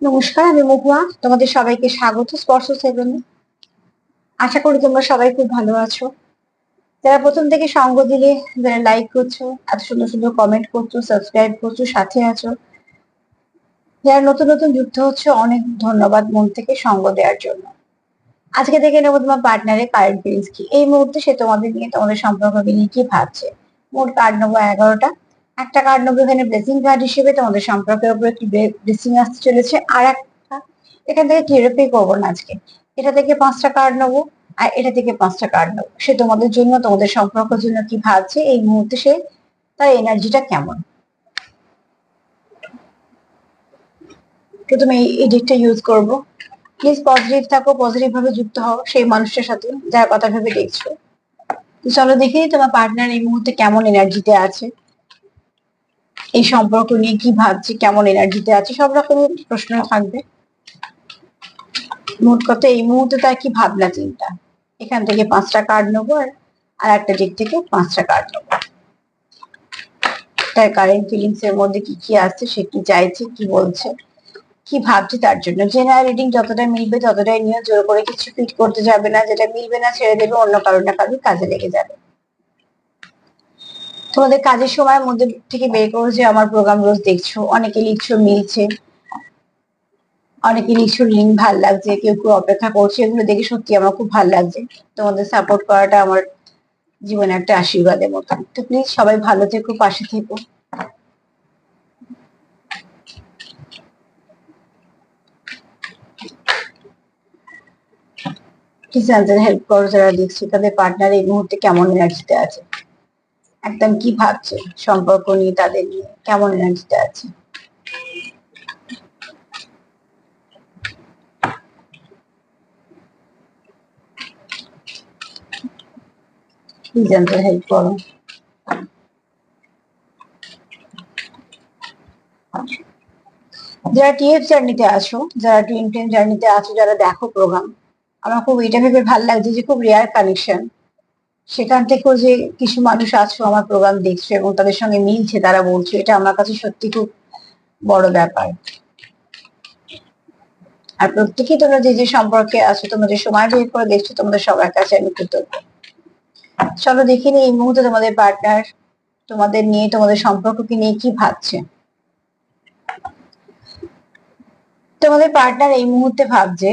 নমস্কার, আমি মহুয়া। তোমাদের সবাইকে স্বাগত স্পর্শ সেভেনে। আশা করি তোমরা সবাই খুব ভালো আছো। যারা প্রথম থেকে সঙ্গ দিলে, যারা লাইক করছো, এত সুন্দর সুন্দর কমেন্ট করছো, সাবস্ক্রাইব করছো, সাথে আছো, যারা নতুন নতুন যুক্ত হচ্ছে, অনেক ধন্যবাদ মন থেকে সঙ্গ দেওয়ার জন্য। আজকে দেখে নেবো তোমার পার্টনারের কারেন্ট ফিলিংস কি। এই মুহূর্তে সে তোমাদের নিয়ে, তোমাদের সম্পর্ককে নিয়ে কি ভাবছে। মোট কার্ড নেবো 11টা। একটা কার্ড নেবো এখানে ব্লেসিং কার্ড হিসেবে, তোমাদের সম্পর্কের উপর একটি ব্লেসিং আসতে চলেছে। আর একটা এখান থেকে থেরাপি করবো না আজকে। এটা থেকে 5টা কার্ড নেবো, আর এটা থেকে 5টা কার্ড নেবো। সে তোমাদের জন্য, তোমাদের সম্পর্কের জন্য কি ভাবছে এই মুহূর্তে, সে তার এনার্জিটা কেমন। প্রথমে এই ডিকটা ইউজ করবো। প্লিজ পজিটিভ থাকো, পজিটিভ ভাবে যুক্ত হও সেই মানুষটার সাথে যার কথা ভেবে দেখছো। তো চলো দেখি তোমার পার্টনার এই মুহূর্তে কেমন এনার্জিতে আছে, এই সম্পর্ক নিয়ে কি ভাবছে, কেমন এনার্জিতে আছে, সব রকমের প্রশ্ন থাকবে। মোট কথা এই মুহূর্তে তার কি ভাবনা চিন্তা। এখান থেকে 5টা কার্ড নেবো, আর একটা দিক থেকে 5টা কার্ড নেবো। তার কারেন্ট ফিলিংস এর মধ্যে কি কি আসছে, সে কি চাইছে, কি বলছে, কি ভাবছে তার জন্য। জেনারেল রিডিং যতটা মিলবে ততটাই নিয়ে, জোর করে কিছু ফিট করতে যাবে না। যেটা মিলবে না ছেড়ে দেবে, অন্য কারোর না কারোর কাজে লেগে যাবে। তোমাদের কাজের সময়ের মধ্যে থেকে বের করো যে আমার প্রোগ্রাম রোজ দেখছো, অনেকে লিখছো মিলছে, অনেকে লিখছো লিঙ্ক ভাল লাগছে, কেউ কেউ অপেক্ষা করছে। এগুলো দেখে সত্যি আমার খুব ভাল লাগছে। তোমাদের সাপোর্ট করাটা আমার জীবনে একটা আশীর্বাদের মতো। তো প্লিজ সবাই ভালো থেকো, পাশে থেকো। প্লিজ আনসার হেল্প করো যারা দেখছো, তাদের পার্টনার এই মুহূর্তে কেমন এনার্জিতে আছে, একদম কি ভাবছে সম্পর্ক নিয়ে, তাদের নিয়ে কেমন এনার্জিতে আছে। প্লিজ আনসার হেল্প করো। যারা টিএফ জার্নিতে আছো, যারা টুইন ফ্লেম জার্নিতে আছো, যারা দেখো প্রোগ্রাম, আমার খুব এটা ভেবে ভালো লাগছে যে খুব রেয়ার কানেকশন। সেখান থেকেও যে কিছু মানুষ আছো আমার প্রোগ্রাম দেখছো এবং তাদের সঙ্গে মিলছে, তারা বলছে, এটা আমার কাছে সত্যি খুব বড় ব্যাপার। আর প্রত্যেকেই তোমরা যে যে সম্পর্কে আছো, তোমরা যে সময় বের করে দেখছো, তোমাদের সবার কাছে আমি কৃতজ্ঞ। চলো দেখে নি এই মুহূর্তে তোমাদের পার্টনার তোমাদের নিয়ে, তোমাদের সম্পর্ককে নিয়ে কি ভাবছে। তোমাদের পার্টনার এই মুহূর্তে ভাবছে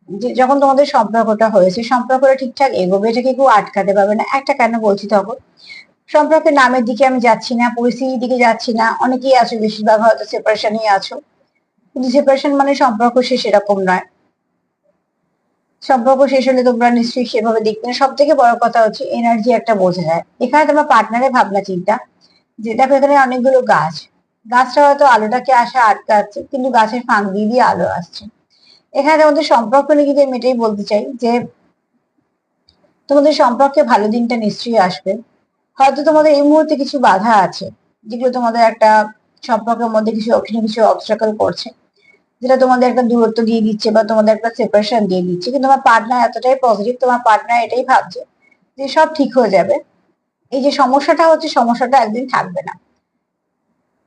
যে যখন তোমাদের সম্পর্কটা হয়েছে, সম্পর্কটা ঠিকঠাক এগোবে, এটাকে কেউ আটকাতে পারবে না। একটা কেন বলছি, তখন সম্পর্কের নামের দিকে আমি যাচ্ছি না, পরিস্থিতির দিকে যাচ্ছি না। অনেকেই আছো, বেশিরভাগ হয়তো সেপারেশনই আছো, কিন্তু সেপারেশন মানে সম্পর্ক শেষ এরকম নয়। সম্পর্ক শেষ হলে তোমরা নিশ্চয়ই সেভাবে দেখবে না। সব থেকে বড় কথা হচ্ছে এনার্জি একটা বোঝা যায়। এখানে তোমার পার্টনারের ভাবনা চিন্তা, যে দেখো এখানে অনেকগুলো গাছ, গাছটা হয়তো আলোটাকে আসা আটকাচ্ছে, কিন্তু গাছের ফাঁক দিয়ে দিয়ে আলো আসছে। এখানে তোমাদের সম্পর্ক নিয়ে কিন্তু আমি এটাই বলতে চাই যে তোমাদের সম্পর্কে ভালো দিনটা নিশ্চয়ই আসবে। হয়তো তোমাদের এই মুহূর্তে কিছু বাধা আছে, যেগুলো তোমাদের একটা সম্পর্কের মধ্যে কিছু কিছু অবস্ট্রাকল করছে, যেটা তোমাদের একটা দূরত্ব দিয়ে দিচ্ছে বা তোমাদের একটা সেপারেশন দিয়ে দিচ্ছে। কিন্তু তোমার পার্টনার এতটাই পজিটিভ, তোমার পার্টনার এটাই ভাবছে যে সব ঠিক হয়ে যাবে। এই যে সমস্যাটা হচ্ছে, সমস্যাটা একদিন থাকবে না।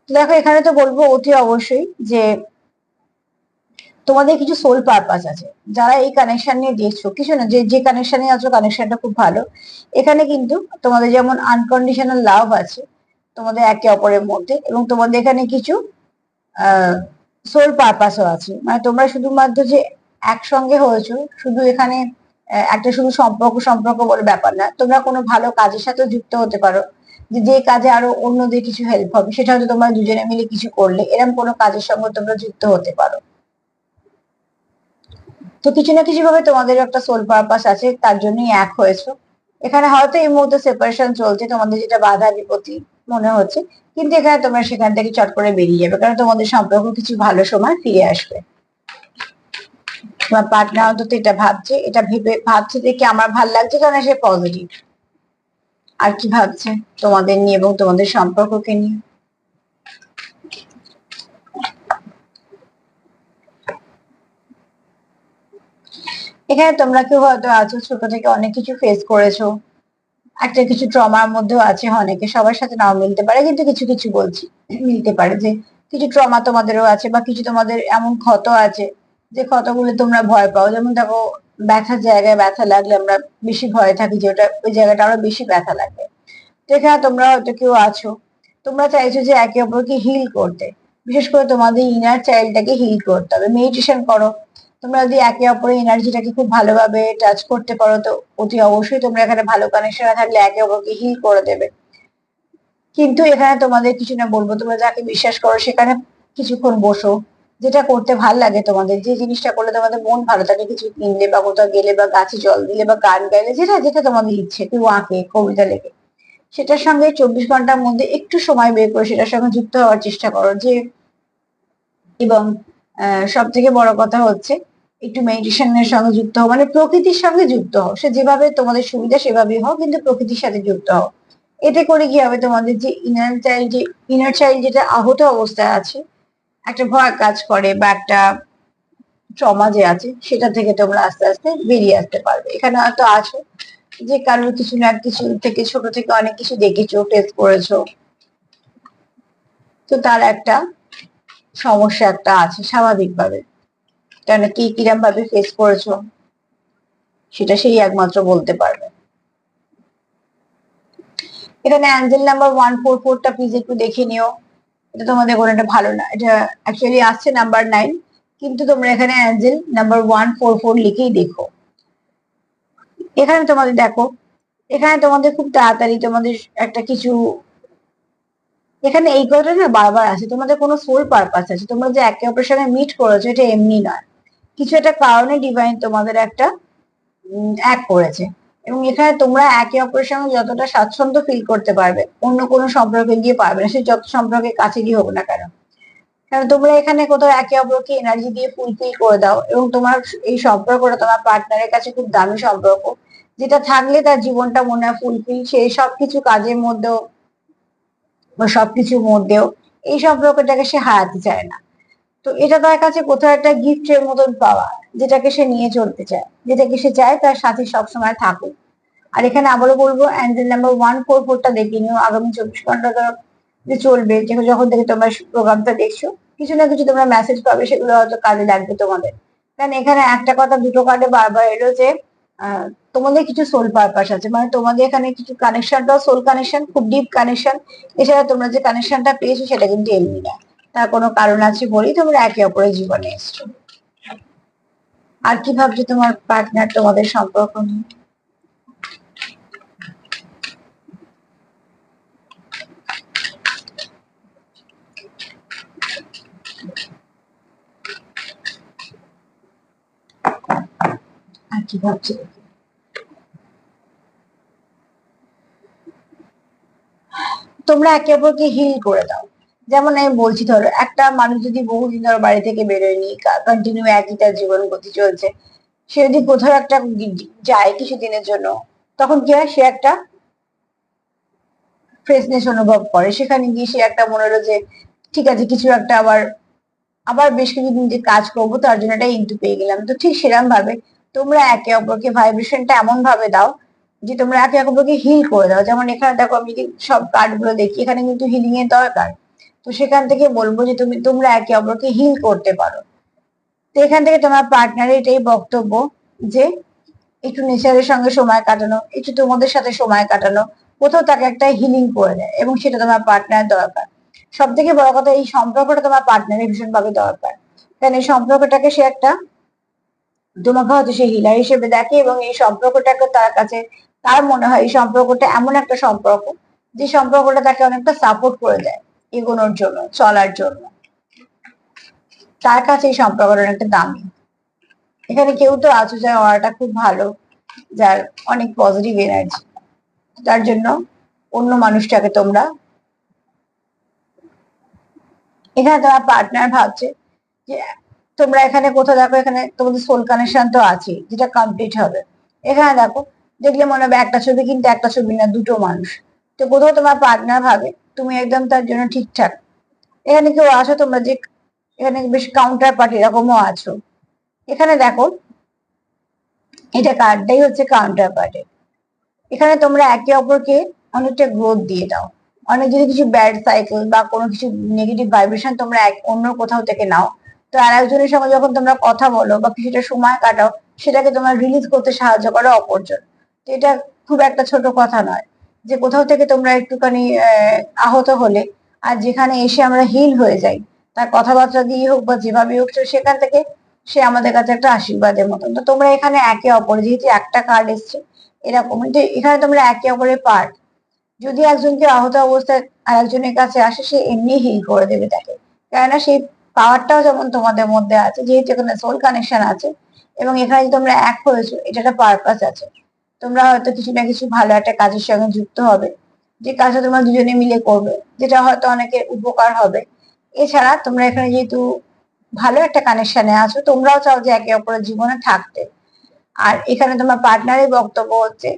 দেখো এখানে তো বলবো অতি অবশ্যই যে তোমাদের কিছু সোল পারপাস আছে। যারা এই কানেকশন নিয়ে দেখছো, কিছু না, যে যে কানেকশনে আছো কানেকশনটা খুব ভালো। এখানে কিন্তু তোমাদের যেমন আনকন্ডিশনাল লাভ আছে তোমাদের একে অপরের মধ্যে, এবং তোমাদের এখানে কিছু সোল পারপাসও আছে। মানে তোমরা শুধুমাত্র যে একসঙ্গে হয়েছো, শুধু এখানে একটা শুধু সম্পর্ক সম্পর্ক বলে ব্যাপার না, তোমরা কোনো ভালো কাজের সাথে যুক্ত হতে পারো, যে যে কাজে আরো অন্যদের কিছু হেল্প হবে, সেটা হয়তো তোমরা দুজনে মিলে কিছু করলে, এরকম কোনো কাজের সঙ্গে তোমরা যুক্ত হতে পারো। তো কিছু না কিছু ভাবে তোমাদের একটা সোল পারপাস আছে, তার জন্যই এক হয়েছো। এখানে হয়তো এই মুহূর্তে সেপারেশন চলছে, তোমাদের যেটা বাধা বিপত্তি মনে হচ্ছে, কিন্তু এখানে তোমরা সেখান থেকে চট করে বেরিয়ে যাবে, কারণ তোমাদের সম্পর্ক কিছু ভালো সময় ফিরে আসবে। তোমার পার্টনার অন্তত এটা ভাবছে, এটা ভেবে ভাবছে যে কি আমার ভাল লাগছে, কারণ সে পজিটিভ। আর কি ভাবছে তোমাদের নিয়ে এবং তোমাদের সম্পর্ককে নিয়ে। এখানে তোমরা কেউ হয়তো আছো, ছোট থেকে অনেক কিছু ফেস করেছো, একটা কিছু ট্রমার মধ্যেও আছে অনেকে, সবার সাথে নাও মিলতে পারে, কিন্তু কিছু কিছু বলছি মিলতে পারে। যে কিছু ট্রমা তোমাদেরও আছে, বা কিছু তোমাদের এমন ক্ষত আছে যে ক্ষতগুলো তোমরা ভয় পাও। যেমন দেখো, ব্যথার জায়গায় ব্যথা লাগলে আমরা বেশি ভয় থাকি যে ওটা ওই জায়গাটা আরো বেশি ব্যথা লাগবে। তো এখানে তোমরা হয়তো কেউ আছো, তোমরা চাইছো যে একে অপরকে হিল করতে, বিশেষ করে তোমাদের ইনার চাইল্ডটাকে হিল করতে হবে। মেডিটেশন করো। তোমরা যদি একে অপরের এনার্জিটাকে খুব ভালোভাবে টাচ করতে পারো, তো অতি অবশ্যই তোমরা এখানে ভালো কানেকশনে থাকলে একে অপরকে হিল করে দেবে। কিন্তু এখানে তোমাদের কিছু না বলবো, তোমরা যাকে বিশ্বাস করো সেখানে কিছুক্ষণ বসো। যেটা করতে ভাল লাগে তোমাদের, যে জিনিসটা করলে তোমাদের মন ভালো থাকে, কিছু কিনলে বা কোথাও গেলে বা গাছে জল দিলে বা গান গাইলে, যেটা যেটা তোমাদের ইচ্ছে, কেউ আঁকে, কবিতা লেখে, সেটার সঙ্গে 24 ঘন্টার মধ্যে একটু সময় বের করে সেটার সঙ্গে যুক্ত হওয়ার চেষ্টা করো। যে এবং সব থেকে বড় কথা হচ্ছে একটু মেডিটেশনের সঙ্গে যুক্ত হও, মানে প্রকৃতির সঙ্গে যুক্ত হও। সে যেভাবে তোমাদের সুবিধা সেভাবেই হও, কিন্তু প্রকৃতির সাথে যুক্ত হও। এতে করে কি হবে, তোমাদের যে ইনার চাইল্ড যেটা আহত অবস্থায় আছে, একটা ভয় কাজ করে বা একটা ট্রমা যে আছে, সেটা থেকে তোমরা আস্তে আস্তে বেরিয়ে আসতে পারবে। এখানে হয়তো আছো যে কারোর কিছু না কিছু থেকে, ছোট থেকে অনেক কিছু দেখেছো, ফেস করেছো, তো তার একটা সমস্যা একটা আছে স্বাভাবিকভাবে। কেন কি কিরম ভাবে ফেস করেছো সেটা সেই একমাত্র বলতে পারবে। এখানে অ্যাঞ্জেল নাম্বার 144 টা প্লিজ একটু দেখে নিও। এটা তোমাদের কোনো একটা ভালো না, এটা অ্যাকচুয়ালি আসছে নাম্বার 9, কিন্তু তোমরা এখানে অ্যাঞ্জেল নাম্বার 144 লিখেই দেখো। এখানে তোমাদের দেখো, এখানে তোমাদের খুব তাড়াতাড়ি তোমাদের একটা কিছু, এখানে এই কথাটা না বারবার আছে, তোমাদের কোনো সোল পারপাস আছে। তোমরা যে একে অপরের সঙ্গে মিট করেছো এটা এমনি নয়, কিছু একটা কারণে ডিভাইন তোমাদের একটা এক করেছে। এবং এখানে তোমরা একে অপরের সঙ্গে যতটা স্বাচ্ছন্দ্য ফিল করতে পারবে, অন্য কোনো সম্পর্কে গিয়ে পারবে না, সে যত সম্পর্কে কাছে গিয়ে হোক না কেন। কারণ তোমরা এখানে কোথাও একে অপরকে এনার্জি দিয়ে ফুলফিল করে দাও, এবং তোমার এই সম্পর্কটা তোমার পার্টনারের কাছে খুব দামি সম্পর্ক, যেটা থাকলে তার জীবনটা মনে হয় ফুলফিল। সে সবকিছু কাজের মধ্যেও বা সবকিছুর মধ্যেও এই সম্পর্কটাকে সে হারাতে চায় না। তো এটা তার কাছে কোথাও একটা গিফটের মতন পাওয়া, যেটাকে সে নিয়ে চলতে চায়, যেটাকে সে চায় তার সাথে সবসময় থাকুক। আর এখানে আবারও বলবো, অ্যাঞ্জেল নাম্বার 144 টা দেখে নিও। আগামী 24 ঘন্টা যে চলবে, যখন থেকে তোমরা প্রোগ্রামটা দেখছো, কিছু না কিছু তোমরা মেসেজ পাবে, সেগুলো হয়তো কাজে লাগবে তোমাদের। কারণ এখানে একটা কথা দুটো কার্ডে বারবার এলো যে তোমাদের কিছু সোল পারপাস আছে, মানে তোমাদের এখানে কিছু কানেকশনটাও সোল কানেকশন, খুব ডিপ কানেকশন। এছাড়া তোমরা যে কানেকশনটা পেয়েছো সেটা কিন্তু এমনি না, তার কোনো কারণ আছে বলেই তোমরা একে অপরের জীবনে এসছো। আর কি ভাবছো তোমার পার্টনার তোমাদের সম্পর্ক নিয়ে? আর কি ভাবছো? তোমরা একে অপরকে হিল করে দাও। যেমন আমি বলছি, ধরো একটা মানুষ যদি বহুদিন ধরো বাড়ি থেকে বেরোয়নি, কন্টিনিউ একই তার জীবন গতি চলছে, সে যদি কোথাও একটা যায় কিছুদিনের জন্য, তখন কি হয়, সে একটা ফ্রেশনেস অনুভব করে। সেখানে গিয়ে সে একটা মনে হলো যে ঠিক আছে, কিছু একটা আবার আবার বেশ কিছুদিন যে কাজ করবো, তার জন্য একটা ইনটু পেয়ে গেলাম। তো ঠিক সেরকম ভাবে তোমরা একে অপরকে ভাইব্রেশনটা এমন ভাবে দাও যে তোমরা একে অপরকে হিল করে দাও। যেমন এখানে দেখো, আমি সব কার্ড গুলো দেখি, এখানে কিন্তু হিলিং এর দরকার। তো সেখান থেকে বলবো যে তোমরা একে অপরকে হিল করতে পারো। তো এখান থেকে তোমার পার্টনারের এটাই বক্তব্য যে একটু নেচারের সঙ্গে সময় কাটানো, একটু তোমাদের সাথে সময় কাটানো, কোথাও তাকে একটা হিলিং করে দেয়, এবং সেটা তোমার পার্টনার দরকার। সব থেকে বড় কথা, এই সম্পর্কটা তোমার পার্টনারের ভীষণ ভাবে দরকার। কারণ এই সম্পর্কটাকে সে একটা, তোমাকে হয়তো সে হিলার হিসেবে দেখে, এবং এই সম্পর্কটাকে তার কাছে, তার মনে হয় এই সম্পর্কটা এমন একটা সম্পর্ক যে সম্পর্কটা তাকে অনেকটা সাপোর্ট করে দেয় এগোনোর জন্য, চলার জন্য। তার কাছে এই সম্পর্কটা অনেকটা দামি। এখানে কেউ তো আছো যার অরাটা খুব ভালো, যার অনেক পজিটিভ এনার্জি, তার জন্য অন্য মানুষটাকে তোমরা, এখানে তোমার পার্টনার ভাবছে যে তোমরা এখানে কোথাও দেখো, এখানে তোমাদের সোল কানেকশন তো আছে, যেটা কমপ্লিট হবে। এখানে দেখো, দেখলে মনে হবে একটা ছবি, কিন্তু একটা ছবি না, দুটো মানুষ। তো কোথাও তোমার পার্টনার ভাবে তুমি একদম তার জন্য ঠিকঠাক। এখানে কেউ আছো তোমরা যে, এখানে বেশ কাউন্টার পার্টি এরকমও আছো। এখানে দেখো, এটা কার্ডটাই হচ্ছে কাউন্টার পার্টি। এখানে তোমরা একে অপরকে অনেকটা গ্রোথ দিয়ে দাও, অনেক যদি কিছু ব্যাড সাইকেল বা কোনো কিছু নেগেটিভ ভাইব্রেশন তোমরা অন্য কোথাও থেকে নাও, তো আর একজনের সঙ্গে যখন তোমরা কথা বলো বা কিছুটা সময় কাটাও, সেটাকে তোমরা রিলিজ করতে সাহায্য করো অপরজন। তো এটা খুব একটা ছোট কথা নয় যে কোথাও থেকে তোমরা একটুখানি আহত হলে আর যেখানে এসে আমরা হিল হয়ে যাই, তার কথাবার্তা দিয়ে হোক বা যেভাবে হোক, তো সেখান থেকে সে আমাদের কাছে একটা আশীর্বাদের মতন। তো তোমরা এখানে একে অপর, যেহেতু একটা কার্ড এসছে এরকম, যে এখানে তোমরা একে অপরের পার্ট। যদি একজনকে আহত অবস্থায় আর একজনের কাছে আসে, সে এমনি হিল করে দেবে তাকে, কেননা সেই পাওয়ারটাও যেমন তোমাদের মধ্যে আছে, যেহেতু এখানে সোল কানেকশন আছে এবং এখানে যে তোমরা এক হয়েছো, এটা একটা পারপাস আছে। তোমরা হয়তো কিছু না কিছু ভালো একটা কাজের সঙ্গে যুক্ত হবে, যে কাজটা তোমরা দুজনে মিলে করবে, যেটা হয়তো অনেকের উপকার হবে। এছাড়া তোমরা এখানে যেহেতু ভালো একটা কানেকশনে আছো, তোমরাও চাও যে একে অপরের জীবনে থাকতে। আর এখানে তোমার পার্টনারের বক্তব্য হচ্ছে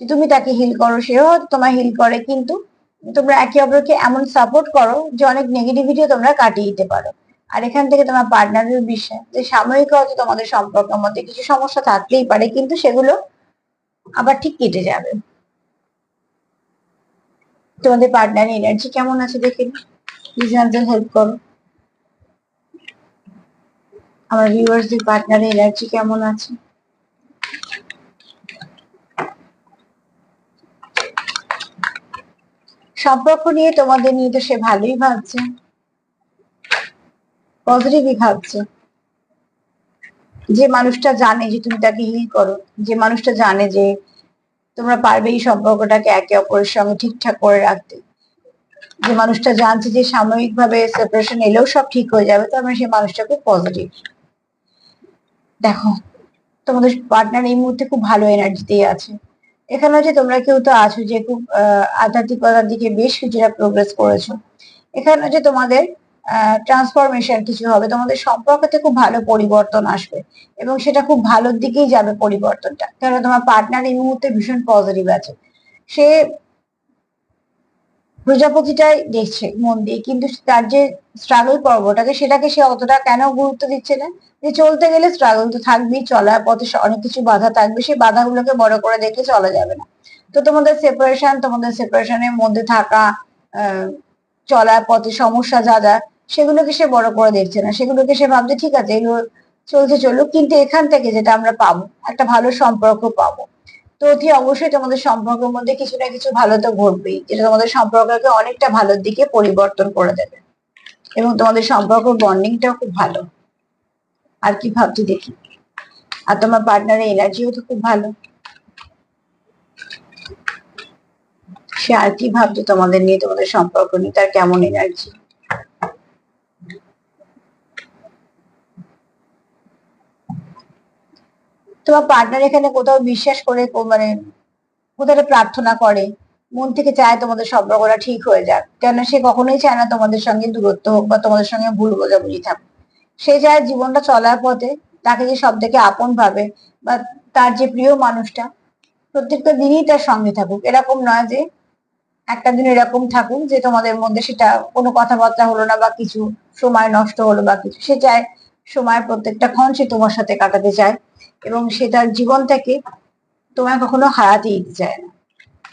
যে তুমি তাকে হিল করো, সেও হয়তো তোমায় হিল করে, কিন্তু তোমরা একে অপরকে এমন সাপোর্ট করো যে অনেক নেগেটিভিটিও তোমরা কাটিয়ে দিতে পারো। আর এখান থেকে তোমার পার্টনারের বিশ্বাস যে সাময়িক হয়তো তোমাদের সম্পর্কের মধ্যে কিছু সমস্যা থাকতেই পারে, কিন্তু সেগুলো আবার ঠিক কেটে যাবে। তোমাদের পার্টনারের এনার্জি কেমন আছে দেখে প্লিজ হেল্প করো। আমার ভিউয়ার্সদের পার্টনারের এনার্জি কেমন আছে? সম্পর্ক নিয়ে তোমাদের নিয়ে তো সে ভালোই ভাবছে, পজিটিভই ভাবছে। যে মানুষটা জানে যে তুমি তাকে হিল করো, যে মানুষটা জানে যে তোমরা পারবে এই সম্পর্কটাকে একে অপরের সঙ্গে ঠিকঠাক করে রাখতে, যে মানুষটা জানছে যে সাময়িকভাবে সেপারেশন এলেও সব ঠিক হয়ে যাবে, তার মানে সেই মানুষটা খুব পজিটিভ। দেখো, তোমাদের পার্টনার এই মুহূর্তে খুব ভালো এনার্জিতেই আছে। এখানে হচ্ছে তোমরা কেউ তো আছো যে খুব আধ্যাত্মিকতার দিকে বেশ কিছুটা প্রোগ্রেস করেছো। এখানে হচ্ছে তোমাদের ট্রান্সফরমেশন কিছু হবে, তোমাদের সম্পর্কতে খুব ভালো পরিবর্তন আসবে এবং সেটা খুব ভালোর দিকেই যাবে পরিবর্তনটা, কারণ তোমার পার্টনার এই মুহূর্তে ভীষণ পজিটিভ আছে। সে প্রজাপতিটাই দেখছে মন দিয়ে, কিন্তু তার যে স্ট্রাগল পর্বটাকে, সেটাকে সে অতটা কেন গুরুত্ব দিচ্ছে না? যে চলতে গেলে স্ট্রাগল তো থাকবেই, চলার পথে অনেক কিছু বাধা থাকবে, সেই বাধাগুলোকে বড় করে দেখে চলা যাবে না। তো তোমাদের সেপারেশন, তোমাদের সেপারেশনের মধ্যে থাকা চলার পথে সমস্যা যা যা, সেগুলোকে সে বড় করে দেখছে না, সেগুলোকে সে ভাবছে ঠিক আছে এগুলো চলছে চলুক, কিন্তু এখান থেকে যেটা আমরা পাবো, একটা ভালো সম্পর্ক পাবো। তো অতি অবশ্যই তোমাদের সম্পর্কের মধ্যে কিছু না কিছু ভালো তো ঘটবেই, যেটা তোমাদের সম্পর্ককে অনেকটা ভালোর দিকে পরিবর্তন করে দেবে এবং তোমাদের সম্পর্ক বন্ডিংটাও খুব ভালো। আর কি ভাবছি দেখি। আর তোমার পার্টনারের এনার্জিও তো খুব ভালো। সে আর কি ভাবছে তোমাদের নিয়ে, তোমাদের সম্পর্ক নিয়ে, তার কেমন এনার্জি? তোমার পার্টনার এখানে কোথাও বিশ্বাস করে, মানে কোথাও প্রার্থনা করে, মন থেকে চায় তোমাদের সম্পর্কটা ঠিক হয়ে যাক, কেন সে কখনোই চায় না তোমাদের সঙ্গে দূরত্ব হোক বা তোমাদের সঙ্গে ভুল বোঝাবুঝি থাক। সে চায় জীবনটা চলার পথে তাকে যে সব থেকে আপন ভাবে বা তার যে প্রিয় মানুষটা প্রত্যেকটা দিনই তার সঙ্গে থাকুক। এরকম নয় যে একটা দিন এরকম থাকুক যে তোমাদের মধ্যে সেটা কোনো কথাবার্তা হলো না বা কিছু সময় নষ্ট হলো বা কিছু, সে চায় সময় প্রত্যেকটা ক্ষণ সে তোমার সাথে কাটাতে চায় এবং সে তার জীবনটাকে তোমায় কখনো হারাতে দিতে চায় না।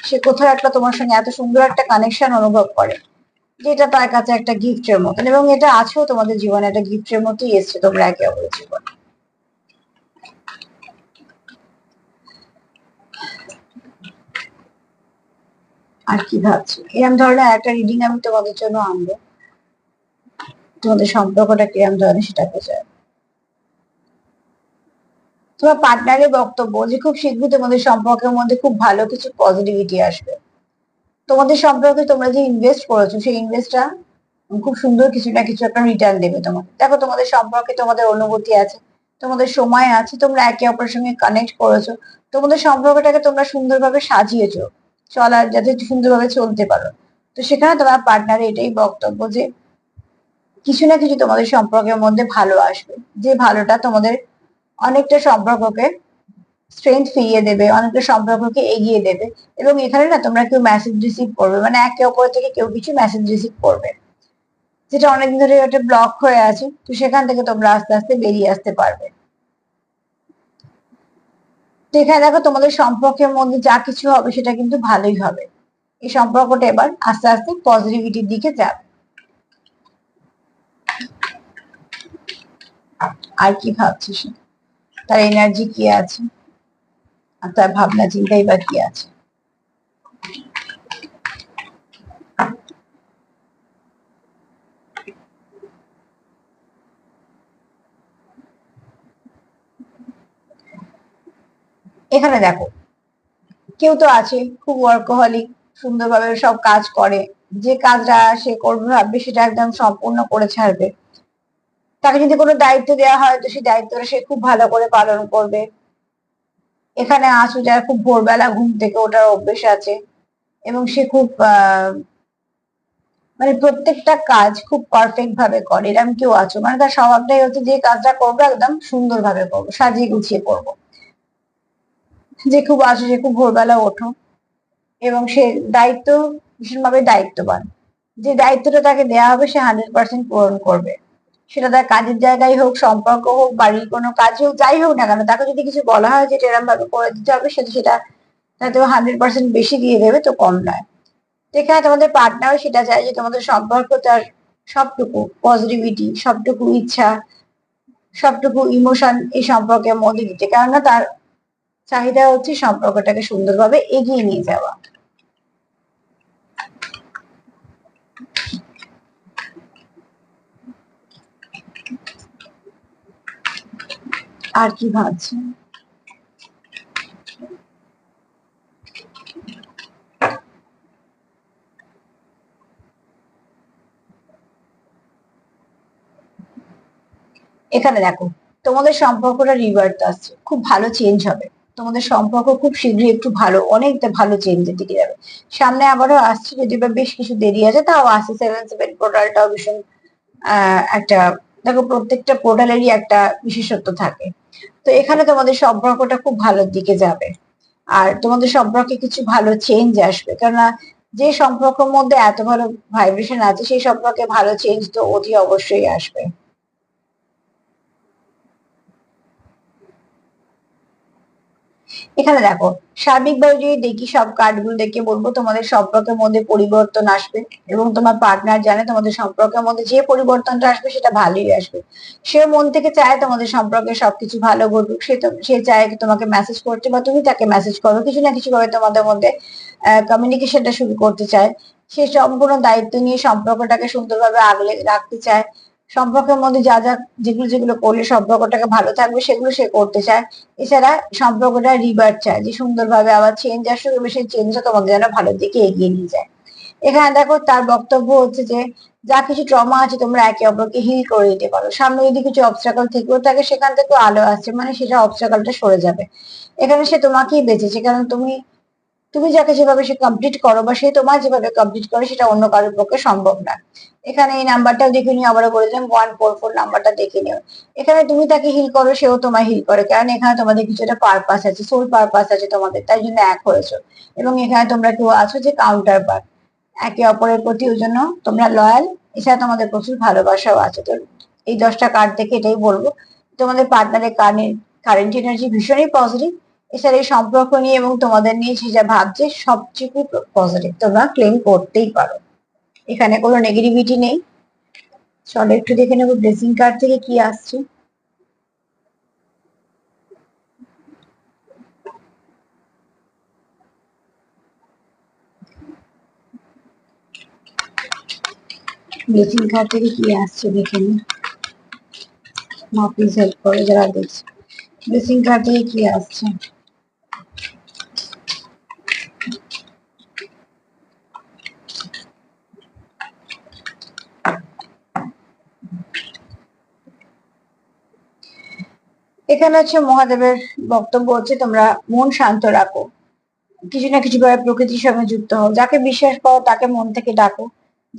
সে কোথাও একটা তোমার সঙ্গে এত সুন্দর একটা কানেকশন অনুভব করে, যেটা তার কাছে একটা গিফটের মতন, এবং এটা আছেও তোমাদের জীবনে একটা গিফটের মতোই এসছে তোমরা একে অপরের জীবনে। আর কি ভাবছি, এরকম ধরনের একটা রিডিং আমি তোমাদের জন্য আনবো, তোমাদের সম্পর্কটা কিরম ধরনের সেটা বোঝায়। তোমার পার্টনারের বক্তব্য যে খুব শীঘ্রই তোমাদের সম্পর্কের মধ্যে খুব ভালো কিছু পজিটিভিটি আসবে। তোমাদের সম্পর্কে তোমরা যে ইনভেস্ট করেছো, সেই ইনভেস্টটা খুব সুন্দর কিছু না কিছু একটা রিটার্ন দেবে তোমাকে। দেখো, তোমাদের সম্পর্কে তোমাদের অনুভূতি আছে, তোমাদের সময় আছে, তোমরা একে অপরের সঙ্গে কানেক্ট করেছো, তোমাদের সম্পর্কটাকে তোমরা সুন্দরভাবে সাজিয়েছো চলার, যাতে সুন্দরভাবে চলতে পারো। তো সেখানে তোমার পার্টনারের এটাই বক্তব্য যে কিছু না কিছু তোমাদের সম্পর্কের মধ্যে ভালো আসবে, যে ভালোটা তোমাদের অনেকটা সম্পর্ককে স্ট্রেংথ ফিরিয়ে দেবে, অনেকটা সম্পর্ককে এগিয়ে দেবে। এবং এখানে না তোমরা কেউ মেসেজ রিসিভ করবে, মানে একে অপর থেকে কেউ কিছু মেসেজ রিসিভ করবে, যেটা অনেকদিন ধরে ওটা ব্লক হয়ে আছে, তো সেখান থেকে তোমরা আস্তে আস্তে বেরিয়ে আসতে পারবে। তো এখানে দেখো, তোমাদের সম্পর্কের মধ্যে যা কিছু হবে সেটা কিন্তু ভালোই হবে। এই সম্পর্কটা এবার আস্তে আস্তে পজিটিভিটির দিকে যাবে। আর কি ভাবছে সে, তার এনার্জি কি আছে, আর তার ভাবনা চিন্তাই বা কি আছে। এখানে দেখো, কেউ তো আছে খুব ওয়ার্কহলিক, সুন্দরভাবে সব কাজ করে, যে কাজটা সে করবে ভাববে সেটা একদম সম্পূর্ণ করে ছাড়বে। তাকে যদি কোনো দায়িত্ব দেওয়া হয় তো সেই দায়িত্বটা সে খুব ভালো করে পালন করবে। এখানে আছো যারা খুব ভোরবেলা ঘুম থেকে ওঠার অভ্যেস আছে, এবং সে খুব মানে প্রত্যেকটা কাজ খুব পারফেক্ট ভাবে করে, এরকম কেউ আছো, মানে তার স্বভাবটাই হচ্ছে যে কাজটা করবো একদম সুন্দর ভাবে করবো, সাজিয়ে গুছিয়ে করবো। যে খুব আছো, যে খুব ভোরবেলা ওঠো, এবং সে দায়িত্ব ভীষণভাবে দায়িত্ববান। যে দায়িত্বটা তাকে দেওয়া হবে সে 100% পূরণ করবে। সেটা তার কাজের জায়গায় হোক, সম্পর্ক হোক, বাড়ির কোনো কাজ হোক, যাই হোক না কেন, তাকে যদি কিছু বলা হয় যেটা এরকম ভাবে করে দিতে হবে, সেটা তাতে 100% বেশি দিয়ে দেবে, তো কম নয়। যেখানে তোমাদের পার্টনার সেটা চায় যে তোমাদের সম্পর্ক তার সবটুকু পজিটিভিটি, সবটুকু ইচ্ছা, সবটুকু ইমোশন এই সম্পর্কের মধ্যে দিতে, কেননা তার চাহিদা হচ্ছে সম্পর্কটাকে সুন্দরভাবে এগিয়ে নিয়ে যাওয়া। আর কি ভাবছে, এখানে দেখো, তোমাদের সম্পর্কটা রিভার্ট আসছে, খুব ভালো চেঞ্জ হবে। তোমাদের সম্পর্ক খুব শীঘ্রই একটু ভালো, অনেকটা ভালো চেঞ্জের দিকে যাবে। সামনে আবারও আসছে, যদি বা বেশ কিছু দেরি আছে, তাও আসছে। 7/7 পোর্টালটাও ভীষণ একটা, দেখো প্রত্যেকটা পোর্টালেরই একটা বিশেষত্ব থাকে। তো এখানে তোমাদের সম্পর্কটা খুব ভালোর দিকে যাবে, আর তোমাদের সম্পর্কে কিছু ভালো চেঞ্জ আসবে, কেননা যে সম্পর্কের মধ্যে এত ভালো ভাইব্রেশন আছে সেই সম্পর্কে ভালো চেঞ্জ তো অতি অবশ্যই আসবে। এখানে দেখো, সার্বিকভাবে যদি দেখি সব কার্ডগুলো দেখে বলবো তোমাদের সম্পর্কের মধ্যে পরিবর্তন আসবে, এবং তোমার পার্টনার জানে তোমাদের সম্পর্কের মধ্যে যে পরিবর্তনটা আসবে সেটা ভালোই আসবে। সে মন থেকে চায় তোমাদের সম্পর্কে সবকিছু ভালো ঘটুক, সে চায় তোমাকে মেসেজ করতে, বা তুমি তাকে মেসেজ করো, কিছু না কিছু ভাবে তোমাদের মধ্যে কমিউনিকেশনটা শুরু করতে চায়। সে সম্পূর্ণ দায়িত্ব নিয়ে সম্পর্কটাকে সুন্দরভাবে আগলে রাখতে চায়। সম্পর্কের মধ্যে যা যা যেগুলো যেগুলো করলে সম্পর্কটাকে ভালো থাকবে সেগুলো সে করতে চায়। এছাড়া সম্পর্কটা রিভার্ট চায়, যে সুন্দরভাবে আবার চেঞ্জ আসুক এবং সেই চেঞ্জটা তোমাদের যেন ভালোর দিকে এগিয়ে নিয়ে যায়। এখানে দেখো, তার বক্তব্য হচ্ছে যে যা কিছু ট্রমা আছে তোমরা একে অপরকে হিল করে দিতে পারো। সামনে যদি কিছু অবস্ট্রাকল থেকেও থাকে সেখান থেকে আলো আসছে, মানে সেটা অবস্ট্রাকলটা সরে যাবে। এখানে সে তোমাকেই বেঁচেছে, কারণ তুমি তুমি যাকে যেভাবে সে কমপ্লিট করো, বা সে তোমার যেভাবে কমপ্লিট করে, সেটা অন্য কারোর পক্ষে সম্ভব না। এখানে এই নাম্বারটাও দেখে নিও, আবারও বলে দিলাম 144 নাম্বারটা দেখে নিও। এখানে তুমি তাকে হিল করো, সেও তোমায় হিল করে, কারণ এখানে তোমাদের কিছু একটা পারপাস আছে, সোল পারপাস আছে তোমাদের, তাই জন্য এক হয়েছো। এবং এখানে তোমরা কেউ আছো যে কাউন্টার পার্ট, একে অপরের প্রতি ওই জন্য তোমরা লয়াল। এছাড়া তোমাদের প্রচুর ভালোবাসাও আছে। তো এই 10টা কার্ড থেকে এটাই বলবো, তোমাদের পার্টনারের কারেন্ট এনার্জি ভীষণই পজিটিভ। এছাড়া এই সম্পর্ক নিয়ে এবং তোমাদের নিয়ে সে যা ভাবছে সবচেয়ে পজিটিভ, তোমরা ক্লেম করতেই পারো। এখানে কোনো নেগেটিভিটি নেই। চলো একটু দেখে নেবো ব্লেসিং কার্ড থেকে কি আসছে। ব্লেসিং কার্ড থেকে কি আসছে দেখে নি, মা প্লিজ হেল্প করো যারা দেখছে। ব্লেসিং কার্ড থেকে কি আসছে। এখানে হচ্ছে মহাদেবের বক্তব্য হচ্ছে তোমরা মন শান্ত রাখো, কিছু না কিছু ভাবে প্রকৃতির সঙ্গে যুক্ত হও, যাকে বিশ্বাস করো তাকে মন থেকে ডাকো।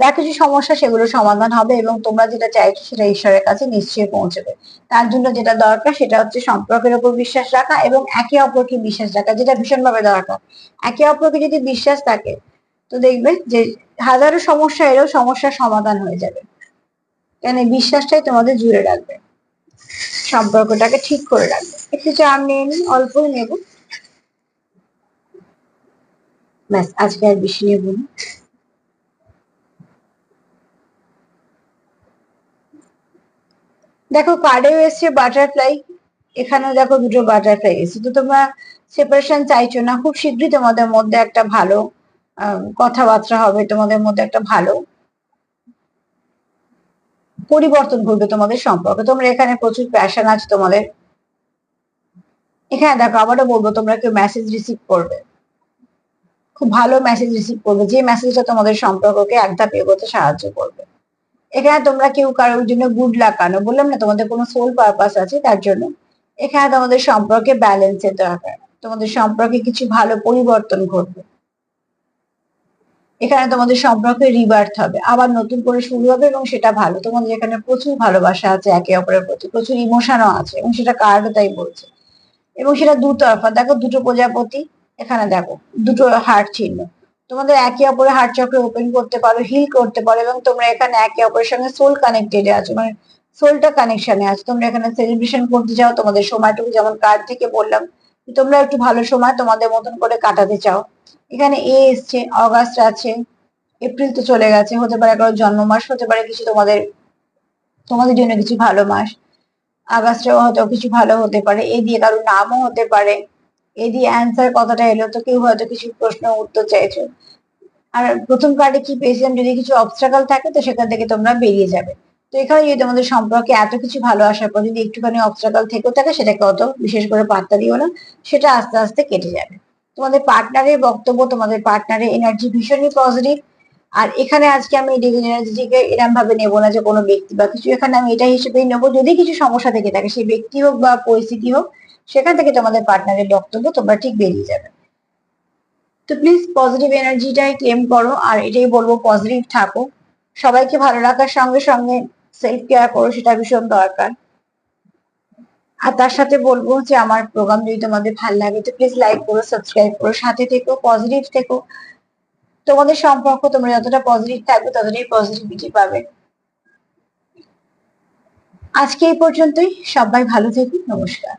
যা কিছু সমস্যা সেগুলো সমাধান হবে, এবং তোমরা যেটা চাইছো সেটা ঈশ্বরের কাছে নিশ্চয়ই পৌঁছবে। তার জন্য যেটা দরকার সেটা হচ্ছে সম্পর্কের উপর বিশ্বাস রাখা, এবং একে অপরকে বিশ্বাস রাখা, যেটা ভীষণভাবে দরকার। একে অপরকে যদি বিশ্বাস থাকে, তো দেখবে যে হাজারো সমস্যা এলেও সমস্যার সমাধান হয়ে যাবে, কেন এই বিশ্বাসটাই তোমাদের জুড়ে রাখবে, সম্পর্কটাকে ঠিক করে রাখবে। একটু চা নিয়ে নিন, অল্পই নেব। ব্যাস, আজকে আর বেশি নেব না। দেখো কার্ডেও এসছে বাটারফ্লাই, এখানেও দেখো দুটো বাটারফ্লাই এসছে। তো তোমরা সেপারেশন চাইছো না, খুব শীঘ্রই তোমাদের মধ্যে একটা ভালো কথাবার্তা হবে, তোমাদের মধ্যে একটা ভালো পরিবর্তন ঘটবে তোমাদের সম্পর্কে। তোমরা এখানে প্রচুর প্যাশন আছে তোমাদের। এখানে দেখো আবারও বলবো, তোমরা কেউ মেসেজ রিসিভ করবে, খুব ভালো মেসেজ রিসিভ করবে, যে মেসেজটা তোমাদের সম্পর্ককে এক ধাপ এগোতে সাহায্য করবে। এখানে তোমরা কেউ কারোর জন্য গুড লাক আনো, বললাম না তোমাদের কোনো সোল পারপাস আছে তার জন্য। এখানে তোমাদের সম্পর্কে ব্যালেন্সের দরকার, তোমাদের সম্পর্কে কিছু ভালো পরিবর্তন ঘটবে। এখানে তোমাদের সম্পর্কে রিবার্থ হবে, আবার নতুন করে শুরু হবে, এবং সেটা ভালো। তোমাদের এখানে প্রচুর ভালোবাসা আছে একে অপরের প্রতি, প্রচুর ইমোশনও আছে, এবং সেটা কার্ডও তাই বলছে। এবং সেটা দুতরফা, দেখো দুটো প্রজাপতি, এখানে দেখো দুটো হার্ট চিহ্ন। তোমাদের একে অপরের হার্ট চক্র ওপেন করতে পারো, হিল করতে পারো, এবং তোমরা এখানে একে অপরের সঙ্গে সোল কানেক্টেড আছো, মানে সোলটা কানেকশনে আছে। তোমরা এখানে সেলিব্রেশন করতে চাও, তোমাদের সময়টুকু যেমন কার্ড থেকে বললাম, তোমরা একটু ভালো সময় তোমাদের মতন করে কাটাতে চাও। এখানে এসছে, অগাস্ট আছে, এপ্রিল তো চলে গেছে, হতে পারে কারো জন্ম মাস, হতে পারে কিছু তোমাদের তোমাদের জন্য কিছু ভালো মাস। আগস্টেও হয়তো কিছু ভালো হতে পারে, এ দিয়ে কারোর নামও হতে পারে। এ দিয়ে অ্যান্সার কথাটা এলো, তো কেউ হয়তো কিছু প্রশ্ন উত্তর চাইছো। আর প্রথম কার্ডে কি পেয়েছিলাম, যদি কিছু অবস্ট্রাগল থাকে তো সেখান থেকে তোমরা বেরিয়ে যাবে। তো এখানে যদি তোমাদের সম্পর্কে এত কিছু ভালো আসার পর যদি একটুখানি অবস্ট্রাগল থেকেও থাকে, সেটাকে অত বিশেষ করে পাত্তা দিও না, সেটা আস্তে আস্তে কেটে যাবে। তোমাদের পার্টনারের বক্তব্য, তোমাদের পার্টনারের এনার্জি ভীষণই পজিটিভ। আর এখানে আজকে আমি ডিভিন এনার্জিকে এরম ভাবে নেবো না যে কোনো ব্যক্তি বা কিছু, এখানে আমি এটা হিসেবেই নেবো, যদি কিছু সমস্যা থেকে থাকে, সেই ব্যক্তি হোক বা পরিস্থিতি হোক, সেখান থেকে তোমাদের পার্টনারের বক্তব্য তোমরা ঠিক বেরিয়ে যাবে। তো প্লিজ পজিটিভ এনার্জিটাই ক্লেম করো, আর এটাই বলবো, পজিটিভ থাকো। সবাইকে ভালো রাখার সঙ্গে সঙ্গে সেলফ কেয়ার করো, সেটা ভীষণ দরকার। আর তার সাথে বলবো যে আমার প্রোগ্রাম যদি তোমাদের ভালো লাগে তো প্লিজ লাইক করো, সাবস্ক্রাইব করো, সাথে থেকো, পজিটিভ থেকো। তোমাদের সম্পর্ক, তোমরা যতটা পজিটিভ থাকবে ততটাই পজিটিভিটি পাবে। আজকে এই পর্যন্তই, সবাই ভালো থেকো, নমস্কার।